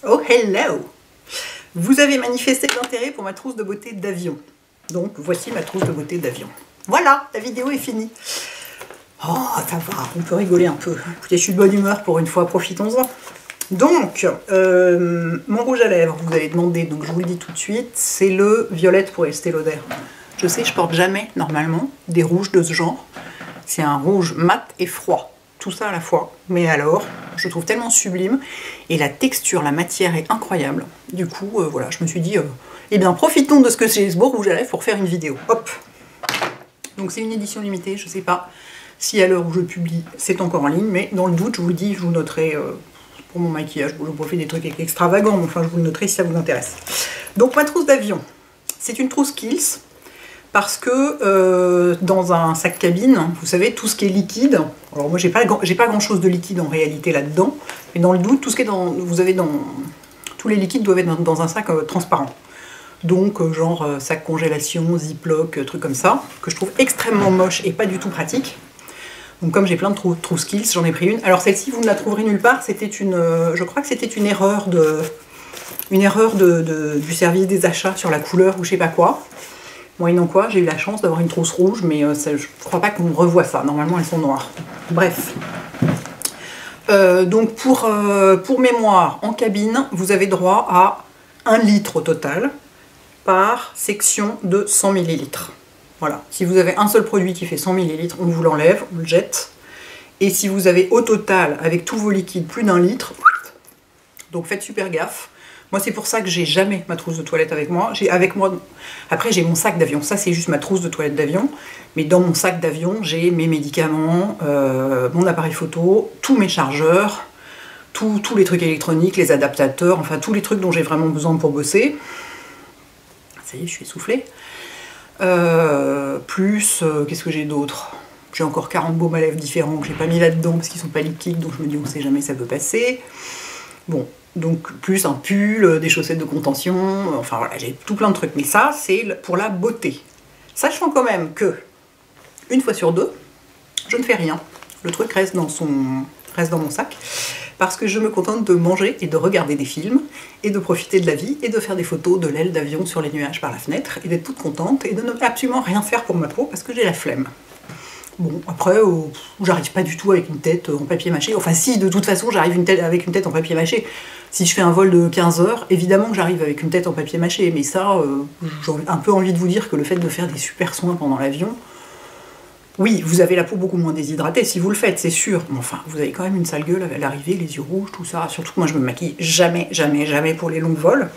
Oh hello! Vous avez manifesté l'intérêt pour ma trousse de beauté d'avion. Donc voici ma trousse de beauté d'avion. Voilà, la vidéo est finie. Oh, ça va, on peut rigoler un peu. Écoutez, je suis de bonne humeur pour une fois, profitons-en. Donc, mon rouge à lèvres, vous avez demandé, donc je vous le dis tout de suite, c'est le Violette pour Estée Lauder. Je sais, je porte jamais, normalement, des rouges de ce genre. C'est un rouge mat et froid. Tout ça à la fois, mais alors, je trouve tellement sublime, et la texture, la matière est incroyable. Du coup, voilà, je me suis dit, eh bien, profitons de ce que c'est ce beau rouge à lèvres pour faire une vidéo. Hop. Donc c'est une édition limitée, je sais pas si à l'heure où je publie, c'est encore en ligne, mais dans le doute, je vous dis, je vous noterai, pour mon maquillage, je vous fais des trucs extravagants, mais enfin, je vous le noterai si ça vous intéresse. Donc, ma trousse d'avion, c'est une trousse Kiehl's, parce que dans un sac cabine, vous savez, tout ce qui est liquide, alors moi j'ai pas grand chose de liquide en réalité là-dedans, mais dans le doute, tout ce qui est dans, tous les liquides doivent être dans un sac transparent. Donc genre sac congélation, ziploc, trucs comme ça, que je trouve extrêmement moche et pas du tout pratique. Donc comme j'ai plein de trousses Kiehl's, j'en ai pris une. Alors celle-ci, vous ne la trouverez nulle part, c'était une, je crois que c'était une erreur du service des achats sur la couleur ou je sais pas quoi. Moyennant quoi, j'ai eu la chance d'avoir une trousse rouge, mais je ne crois pas qu'on revoit ça. Normalement, elles sont noires. Bref. Donc, pour mémoire, en cabine, vous avez droit à 1 litre au total par section de 100 ml. Voilà. Si vous avez un seul produit qui fait 100 ml, on vous l'enlève, on le jette. Et si vous avez au total, avec tous vos liquides, plus d'1 litre, donc faites super gaffe. Moi, c'est pour ça que j'ai jamais ma trousse de toilette avec moi. Après, j'ai mon sac d'avion. Ça, c'est juste ma trousse de toilette d'avion. Mais dans mon sac d'avion, j'ai mes médicaments, mon appareil photo, tous mes chargeurs, tous les trucs électroniques, les adaptateurs, enfin, tous les trucs dont j'ai vraiment besoin pour bosser. Ça y est, je suis essoufflée. Qu'est-ce que j'ai d'autre? J'ai encore 40 baumes à lèvres différents que j'ai pas mis là-dedans parce qu'ils sont pas liquides, donc je me dis, on sait jamais, ça peut passer. Bon. Donc plus un pull, des chaussettes de contention, enfin voilà, j'ai tout plein de trucs. Mais ça, c'est pour la beauté. Sachant quand même que, une fois sur deux, je ne fais rien. Le truc reste dans mon sac, parce que je me contente de manger et de regarder des films, et de profiter de la vie, et de faire des photos de l'aile d'avion sur les nuages par la fenêtre, et d'être toute contente, et de ne absolument rien faire pour ma peau, parce que j'ai la flemme. Bon, après, j'arrive pas du tout avec une tête en papier mâché. Enfin si, de toute façon, j'arrive avec une tête en papier mâché. Si je fais un vol de 15 heures, évidemment que j'arrive avec une tête en papier mâché. Mais ça, j'ai un peu envie de vous dire que le fait de faire des super soins pendant l'avion, oui, vous avez la peau beaucoup moins déshydratée si vous le faites, c'est sûr. Mais enfin, vous avez quand même une sale gueule à l'arrivée, les yeux rouges, tout ça. Surtout que moi, je me maquille jamais, jamais, jamais pour les longs vols.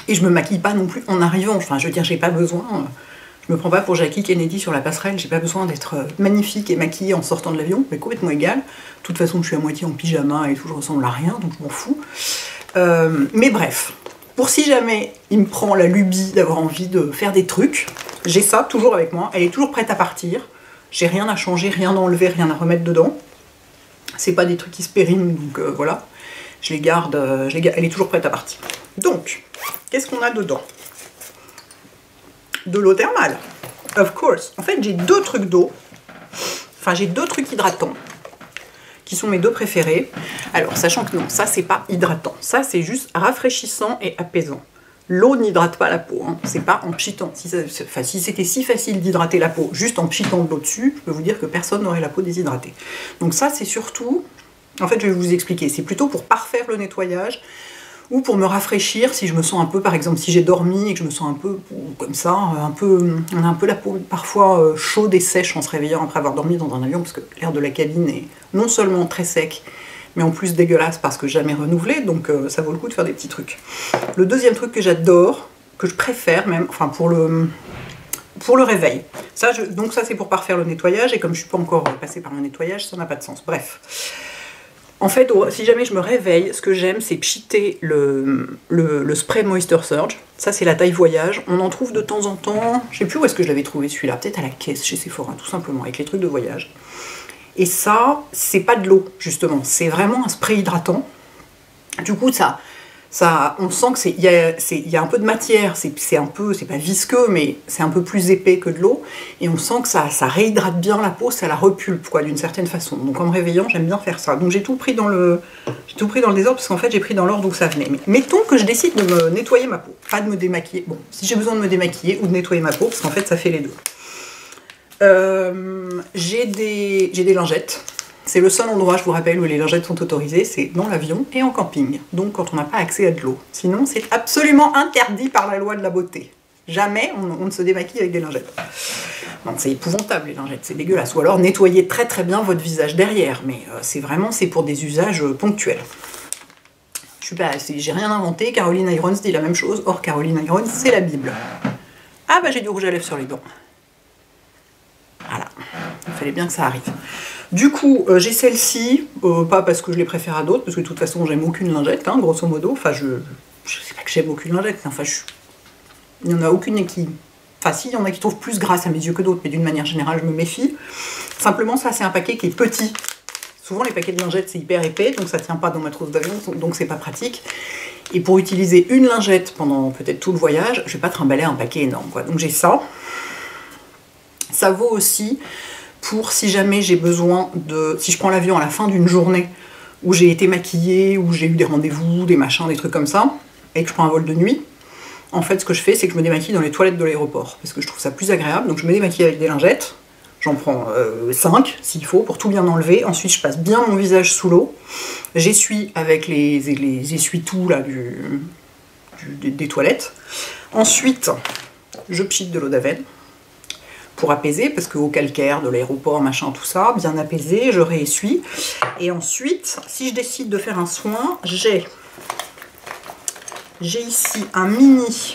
Et je me maquille pas non plus en arrivant. Enfin, je veux dire, j'ai pas besoin... Je me prends pas pour Jackie Kennedy sur la passerelle, j'ai pas besoin d'être magnifique et maquillée en sortant de l'avion, mais complètement égal. De toute façon, je suis à moitié en pyjama et tout, je ressemble à rien, donc je m'en fous. Mais bref, pour si jamais il me prend la lubie d'avoir envie de faire des trucs, j'ai ça toujours avec moi, elle est toujours prête à partir. J'ai rien à changer, rien à enlever, rien à remettre dedans. C'est pas des trucs qui se périment, donc voilà. Je les garde, elle est toujours prête à partir. Donc, qu'est-ce qu'on a dedans ? De l'eau thermale, of course. En fait, j'ai 2 trucs d'eau, enfin j'ai 2 trucs hydratants, qui sont mes 2 préférés. Alors, sachant que non, ça c'est pas hydratant, ça c'est juste rafraîchissant et apaisant. L'eau n'hydrate pas la peau, hein. C'est pas en pchitant. Si c'était si facile d'hydrater la peau juste en pchitant de l'eau dessus, je peux vous dire que personne n'aurait la peau déshydratée. Donc ça c'est surtout, en fait je vais vous expliquer, c'est plutôt pour parfaire le nettoyage, ou pour me rafraîchir si je me sens un peu, par exemple, si j'ai dormi et que je me sens un peu comme ça, on a un peu la peau parfois chaude et sèche en se réveillant après avoir dormi dans un avion, parce que l'air de la cabine est non seulement très sec, mais en plus dégueulasse parce que jamais renouvelé, donc ça vaut le coup de faire des petits trucs. Le deuxième truc que j'adore, que je préfère même, enfin pour le réveil, donc ça c'est pour parfaire le nettoyage, et comme je suis pas encore passée par le nettoyage, ça n'a pas de sens. Bref. En fait, si jamais je me réveille, ce que j'aime, c'est pchiter le spray Moisture Surge. Ça, c'est la taille voyage. On en trouve de temps en temps. Je sais plus où est-ce que je l'avais trouvé, celui-là. Peut-être à la caisse chez Sephora, tout simplement, avec les trucs de voyage. Et ça, c'est pas de l'eau, justement. C'est vraiment un spray hydratant. Du coup, on sent que il y a un peu de matière, c'est pas visqueux, mais c'est un peu plus épais que de l'eau, et on sent que ça réhydrate bien la peau, ça la repulpe, quoi, d'une certaine façon. Donc en me réveillant, j'aime bien faire ça. Donc j'ai tout pris dans le tout pris dans le désordre parce qu'en fait j'ai pris dans l'ordre où ça venait. Mais mettons que je décide de me nettoyer ma peau, pas de me démaquiller. Bon, si j'ai besoin de me démaquiller ou de nettoyer ma peau, parce qu'en fait ça fait les deux. J'ai des lingettes. C'est le seul endroit, je vous rappelle, où les lingettes sont autorisées, c'est dans l'avion et en camping. Donc quand on n'a pas accès à de l'eau. Sinon, c'est absolument interdit par la loi de la beauté. Jamais on ne se démaquille avec des lingettes. C'est épouvantable les lingettes, c'est dégueulasse. Ou alors nettoyez très très bien votre visage derrière, mais c'est pour des usages ponctuels. J'ai rien inventé, Caroline Irons dit la même chose. Or Caroline Irons, c'est la Bible. Ah bah j'ai du rouge à lèvres sur les dents. Voilà, il fallait bien que ça arrive. Du coup, j'ai celle-ci, pas parce que je les préfère à d'autres, parce que de toute façon j'aime aucune lingette, hein, grosso modo. Enfin, je sais pas que j'aime aucune lingette, enfin, il n'y en a aucune qui... Enfin, si, il y en a qui trouvent plus grâce à mes yeux que d'autres, mais d'une manière générale, je me méfie. Simplement, ça, c'est un paquet qui est petit. Souvent, les paquets de lingettes, c'est hyper épais, donc ça tient pas dans ma trousse d'avion, donc c'est pas pratique. Et pour utiliser une lingette pendant peut-être tout le voyage, je vais pas trimballer un paquet énorme, quoi. Donc j'ai ça. Ça vaut aussi pour si jamais j'ai besoin de... Si je prends l'avion à la fin d'une journée où j'ai été maquillée, où j'ai eu des rendez-vous, des machins, des trucs comme ça, et que je prends un vol de nuit, en fait, ce que je fais, c'est que je me démaquille dans les toilettes de l'aéroport, parce que je trouve ça plus agréable. Donc je me démaquille avec des lingettes, j'en prends 5 s'il faut, pour tout bien enlever. Ensuite, je passe bien mon visage sous l'eau, j'essuie avec les essuie-tout là, des toilettes. Ensuite, je pchite de l'eau d'Aven, pour apaiser, parce qu'au calcaire de l'aéroport, machin, tout ça, bien apaisé, je réessuie. Et ensuite, si je décide de faire un soin, j'ai ici un mini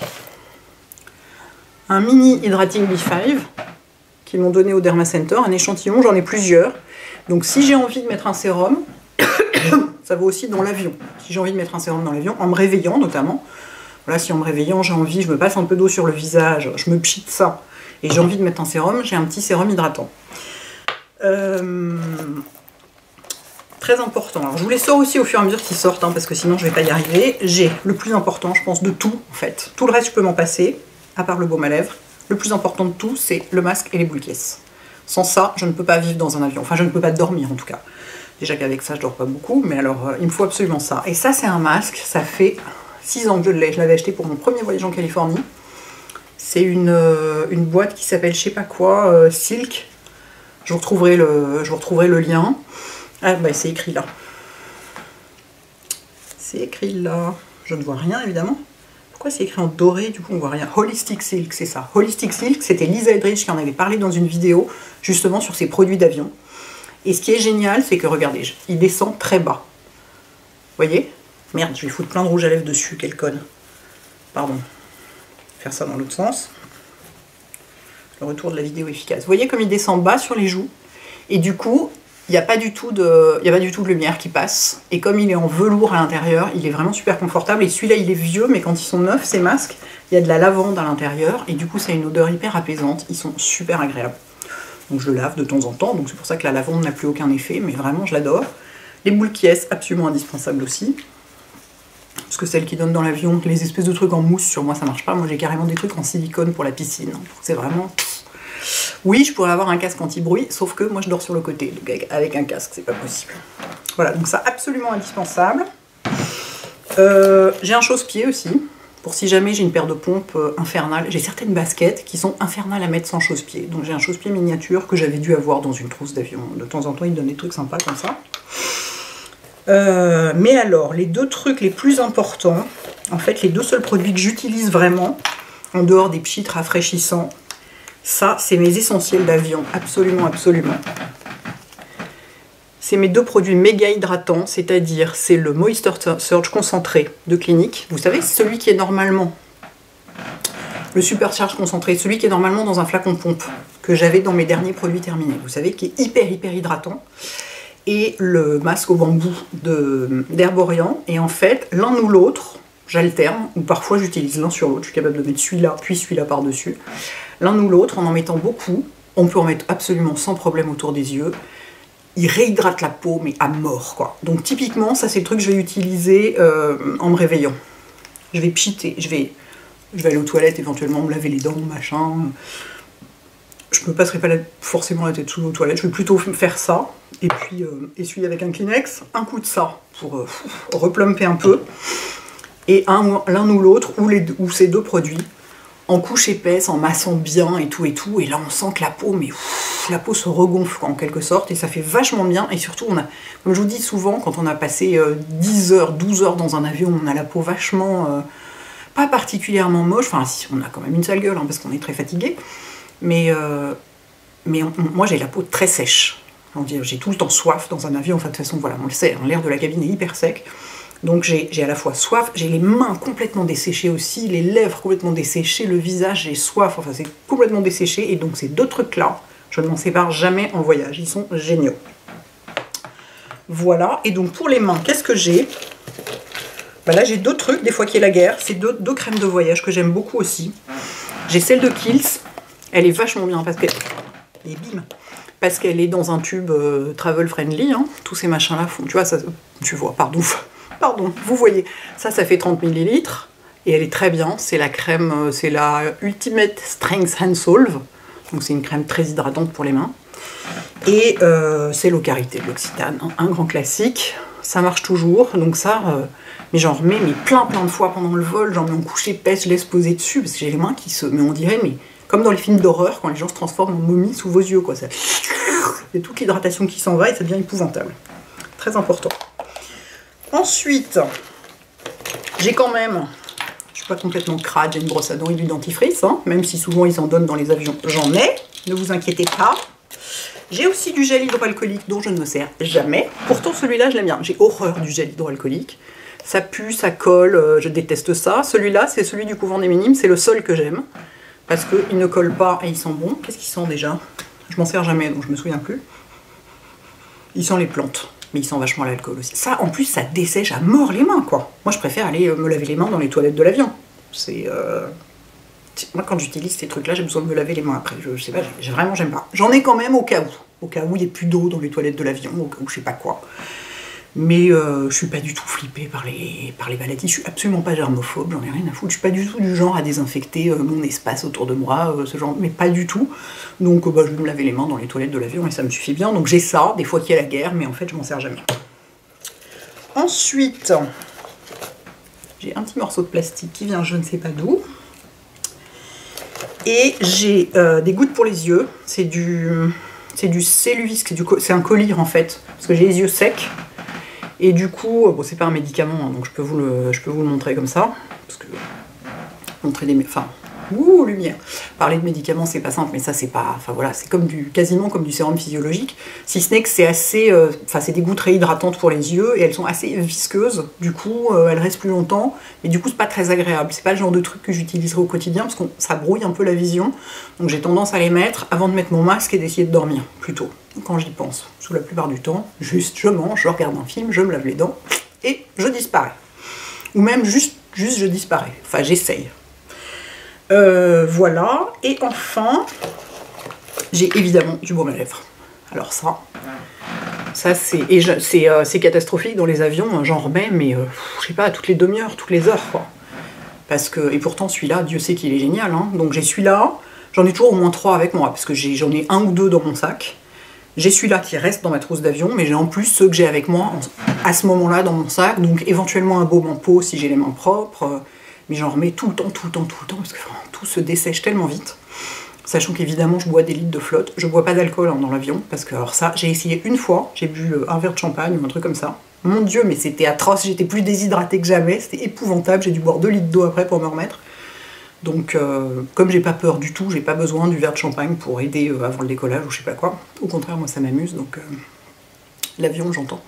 Hydrating B5 qu'ils m'ont donné au Derma Center, un échantillon, j'en ai plusieurs. Donc si j'ai envie de mettre un sérum, ça vaut aussi dans l'avion. Si j'ai envie de mettre un sérum dans l'avion, en me réveillant notamment, voilà, si en me réveillant j'ai envie, je me passe un peu d'eau sur le visage, je me pchite ça, et j'ai envie de mettre un sérum, j'ai un petit sérum hydratant. Très important. Alors je vous les sors aussi au fur et à mesure qu'ils sortent, hein, parce que sinon je vais pas y arriver. J'ai le plus important, je pense, de tout, en fait. Tout le reste, je peux m'en passer, à part le baume à lèvres. Le plus important de tout, c'est le masque et les boules caisses. Sans ça, je ne peux pas vivre dans un avion. Enfin, je ne peux pas dormir, en tout cas. Déjà qu'avec ça, je dors pas beaucoup, mais alors, il me faut absolument ça. Et ça, c'est un masque, ça fait 6 ans que je l'ai. Je l'avais acheté pour mon premier voyage en Californie. C'est une boîte qui s'appelle je sais pas quoi, Silk. Je vous retrouverai le lien. Ah bah c'est écrit là. C'est écrit là. Je ne vois rien évidemment. Pourquoi c'est écrit en doré, du coup on voit rien? Holistic Silk, c'est ça. Holistic Silk, c'était Lisa Eldridge qui en avait parlé dans une vidéo, justement sur ses produits d'avion. Et ce qui est génial, c'est que regardez, il descend très bas. Vous voyez? Merde, je vais foutre plein de rouge à lèvres dessus, quelle conne. Pardon. Faire ça dans l'autre sens. Le retour de la vidéo efficace. Vous voyez comme il descend bas sur les joues. Et du coup, il n'y a pas du tout de lumière qui passe. Et comme il est en velours à l'intérieur, il est vraiment super confortable. Et celui-là, il est vieux, mais quand ils sont neufs, ces masques, il y a de la lavande à l'intérieur. Et du coup, ça a une odeur hyper apaisante. Ils sont super agréables. Donc je le lave de temps en temps. Donc c'est pour ça que la lavande n'a plus aucun effet. Mais vraiment, je l'adore. Les boules qui est absolument indispensables aussi. Parce que celles qui donnent dans l'avion, les espèces de trucs en mousse, sur moi, ça marche pas. Moi, j'ai carrément des trucs en silicone pour la piscine. C'est vraiment... Oui, je pourrais avoir un casque anti-bruit, sauf que moi je dors sur le côté, donc avec un casque, c'est pas possible. Voilà, donc ça, absolument indispensable. J'ai un chausse-pied aussi, pour si jamais j'ai une paire de pompes infernales. J'ai certaines baskets qui sont infernales à mettre sans chausse-pied. Donc j'ai un chausse-pied miniature que j'avais dû avoir dans une trousse d'avion. De temps en temps, ils donnent des trucs sympas comme ça. Mais alors, les deux trucs les plus importants, en fait, les deux seuls produits que j'utilise vraiment, en dehors des pchits rafraîchissants, ça, c'est mes essentiels d'avion, absolument, absolument. C'est mes deux produits méga hydratants, c'est-à-dire c'est le Moisture Surge concentré de Clinique. Vous savez, celui qui est normalement, le Super Charge concentré, celui qui est normalement dans un flacon pompe, que j'avais dans mes derniers produits terminés. Vous savez, qui est hyper, hyper hydratant. Et le masque au bambou d'Herborian. Et en fait, l'un ou l'autre, j'alterne, ou parfois j'utilise l'un sur l'autre. Je suis capable de mettre celui-là, puis celui-là par-dessus. L'un ou l'autre, en mettant beaucoup, on peut en mettre absolument sans problème autour des yeux. Il réhydrate la peau, mais à mort, quoi. Donc typiquement, ça c'est le truc que je vais utiliser en me réveillant. Je vais pchiter, je vais aller aux toilettes, éventuellement me laver les dents, machin. je me passerai pas forcément la tête sous l'eau toilette, je vais plutôt faire ça, et puis essuyer avec un Kleenex, un coup de ça, pour replumper un peu, et l'un ou l'autre, ou ces deux produits, en couche épaisse, en massant bien et tout, et là on sent que la peau, la peau se regonfle quoi, en quelque sorte, et ça fait vachement bien, et surtout comme je vous dis souvent, quand on a passé 10 heures, 12 heures dans un avion, on a la peau vachement, pas particulièrement moche, enfin si, on a quand même une sale gueule, hein, parce qu'on est très fatigué, mais moi j'ai la peau très sèche, j'ai tout le temps soif dans un avion, enfin de toute façon voilà, on le sait, hein, l'air de la cabine est hyper sec, donc j'ai à la fois soif, j'ai les mains complètement desséchées aussi, les lèvres complètement desséchées, le visage j'ai soif, enfin c'est complètement desséché, et donc ces deux trucs-là, je ne m'en sépare jamais en voyage, ils sont géniaux. Voilà, et donc pour les mains, qu'est-ce que j'ai? Bah là j'ai deux trucs, des fois qu'il y a la guerre, c'est deux crèmes de voyage que j'aime beaucoup aussi. J'ai celle de Kiehl's, elle est vachement bien parce qu'elle... Et bim, parce qu'elle est dans un tube travel friendly, hein. Tous ces machins là font, tu vois, ça, tu vois, pardon, vous voyez, ça fait 30 ml, et elle est très bien, c'est la crème, c'est la Ultimate Strength Hand Solve, donc c'est une crème très hydratante pour les mains, et c'est l'eau karité de l'Occitane, hein, un grand classique, ça marche toujours, donc ça, mais j'en remets plein de fois pendant le vol, j'en mets en couche épaisse, je laisse poser dessus, parce que j'ai les mains qui se... Mais on dirait, comme dans les films d'horreur, quand les gens se transforment en momie sous vos yeux, quoi, ça... Il y a toute l'hydratation qui s'en va et ça devient épouvantable. Très important. Ensuite, j'ai quand même, je suis pas complètement crade, j'ai une brosse à dents et du dentifrice, hein, même si souvent ils en donnent dans les avions, j'en ai, ne vous inquiétez pas. J'ai aussi du gel hydroalcoolique dont je ne me sers jamais, pourtant celui-là je l'aime bien, j'ai horreur du gel hydroalcoolique, ça pue, ça colle, je déteste ça. Celui-là c'est celui du couvent des Minimes, c'est le seul que j'aime, parce qu'il ne colle pas et il sent bon. Qu'est-ce qu'il sent déjà? Je m'en sers jamais donc je me souviens plus. Il sent les plantes. Mais il sent vachement l'alcool aussi. Ça, en plus, ça dessèche à mort les mains, quoi. Moi, je préfère aller me laver les mains dans les toilettes de l'avion. C'est... Moi, quand j'utilise ces trucs-là, j'ai besoin de me laver les mains après. Je sais pas, vraiment, j'aime pas. J'en ai quand même au cas où. Au cas où il n'y ait plus d'eau dans les toilettes de l'avion, au cas où je sais pas quoi. Mais je suis pas du tout flippée par les maladies. Je suis absolument pas germophobe, j'en ai rien à foutre. Je suis pas du tout du genre à désinfecter mon espace autour de moi, ce genre, mais pas du tout. Donc je vais me laver les mains dans les toilettes de l'avion et ça me suffit bien. Donc j'ai ça, des fois qu'il y a la guerre, mais en fait je m'en sers jamais. Ensuite, j'ai un petit morceau de plastique qui vient je ne sais pas d'où. Et j'ai des gouttes pour les yeux. C'est du Celluvisque, c'est un collyre en fait, parce que j'ai les yeux secs. Et du coup, bon, c'est pas un médicament, hein, donc je peux vous le montrer comme ça. Parce que montrer des... Enfin, lumière. Parler de médicaments, c'est pas simple, mais ça, c'est pas... Enfin voilà, c'est quasiment comme du sérum physiologique. Si ce n'est que c'est assez... Enfin, c'est des gouttes réhydratantes pour les yeux, et elles sont assez visqueuses. Du coup, elles restent plus longtemps. Mais du coup, c'est pas très agréable. C'est pas le genre de truc que j'utiliserai au quotidien, parce que ça brouille un peu la vision. Donc j'ai tendance à les mettre avant de mettre mon masque et d'essayer de dormir, plutôt. Quand j'y pense. Sous la plupart du temps, juste je mange, je regarde un film, je me lave les dents, et je disparais. Ou même juste je disparais. Enfin, j'essaye. Voilà. Et enfin, j'ai évidemment du baume à lèvres. Alors ça c'est catastrophique dans les avions, j'en remets, mais je sais pas, toutes les demi-heures, toutes les heures, quoi. Parce que, et pourtant celui-là, Dieu sait qu'il est génial, hein. Donc j'ai celui-là, j'en ai toujours au moins 3 avec moi, parce que j'en ai 1 ou 2 dans mon sac. J'ai celui-là qui reste dans ma trousse d'avion, mais j'ai en plus ceux que j'ai avec moi à ce moment-là dans mon sac, donc éventuellement un baume en peau si j'ai les mains propres, mais j'en remets tout le temps, parce que tout se dessèche tellement vite. Sachant qu'évidemment je bois des litres de flotte, je bois pas d'alcool hein, dans l'avion, parce que alors ça, j'ai essayé une fois, j'ai bu un verre de champagne ou un truc comme ça. Mon Dieu, mais c'était atroce, j'étais plus déshydratée que jamais, c'était épouvantable, j'ai dû boire 2 litres d'eau après pour me remettre. Donc, comme j'ai pas peur du tout, j'ai pas besoin du verre de champagne pour aider avant le décollage ou je sais pas quoi. Au contraire, moi ça m'amuse, donc l'avion j'entends.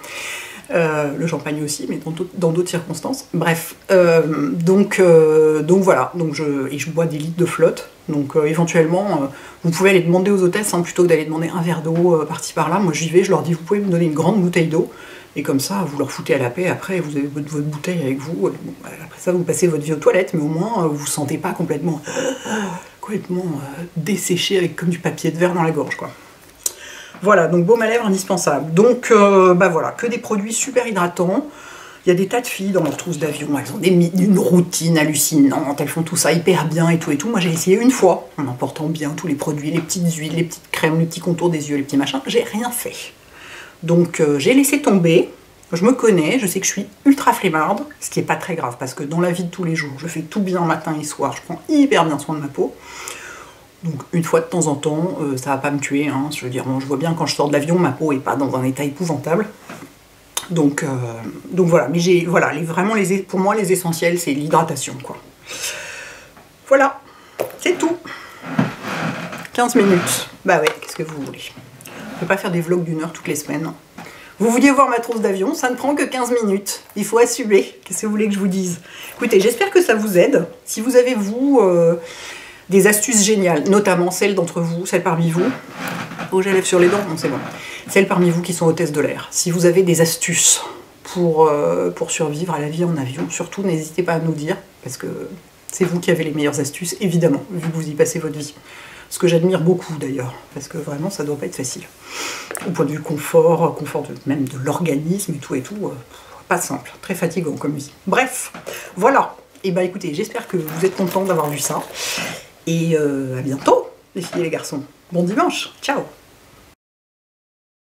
Le champagne aussi, mais dans d'autres circonstances. Bref, donc voilà, donc je bois des litres de flotte. Donc éventuellement, vous pouvez aller demander aux hôtesses, hein, plutôt que d'aller demander un verre d'eau par-ci par-là. Moi j'y vais, je leur dis, vous pouvez me donner une grande bouteille d'eau. Et comme ça, vous leur foutez à la paix, après vous avez votre bouteille avec vous, bon, après ça vous passez votre vie aux toilettes, mais au moins vous vous sentez pas complètement desséché avec comme du papier de verre dans la gorge, quoi. Voilà, donc baume à lèvres indispensable. Donc voilà, que des produits super hydratants, Il y a des tas de filles dans leur trousse d'avion, elles ont une routine hallucinante, elles font tout ça hyper bien et tout. Moi j'ai essayé une fois, en emportant bien tous les produits, les petites huiles, les petites crèmes, les petits contours des yeux, les petits machins, j'ai rien fait. Donc j'ai laissé tomber, je me connais, je sais que je suis ultra flemmarde, ce qui n'est pas très grave, parce que dans la vie de tous les jours, je fais tout bien matin et soir, je prends hyper bien soin de ma peau. Donc une fois de temps en temps, ça va pas me tuer, hein. Je veux dire, bon, je vois bien quand je sors de l'avion, ma peau est pas dans un état épouvantable. Donc voilà, mais voilà, pour moi les essentiels c'est l'hydratation quoi. Voilà, c'est tout. 15 minutes, bah ouais, qu'est-ce que vous voulez. Je peux pas faire des vlogs d'1 heure toutes les semaines. Vous vouliez voir ma trousse d'avion, ça ne prend que 15 minutes. Il faut assumer, qu'est-ce que vous voulez que je vous dise. Écoutez, j'espère que ça vous aide. Si vous avez vous des astuces géniales, notamment celles d'entre vous, celles parmi vous. Oh, j'ai lèvres sur les dents, non c'est bon. Celles parmi vous qui sont hôtesses de l'air. Si vous avez des astuces pour survivre à la vie en avion, surtout n'hésitez pas à nous dire, parce que c'est vous qui avez les meilleures astuces, évidemment, vu que vous y passez votre vie. Ce que j'admire beaucoup d'ailleurs, parce que vraiment ça doit pas être facile. Au point de vue confort même de l'organisme et tout, pas simple, très fatigant comme vie. Bref, voilà. Et bah écoutez, j'espère que vous êtes contents d'avoir vu ça. Et à bientôt, les filles et les garçons. Bon dimanche, ciao!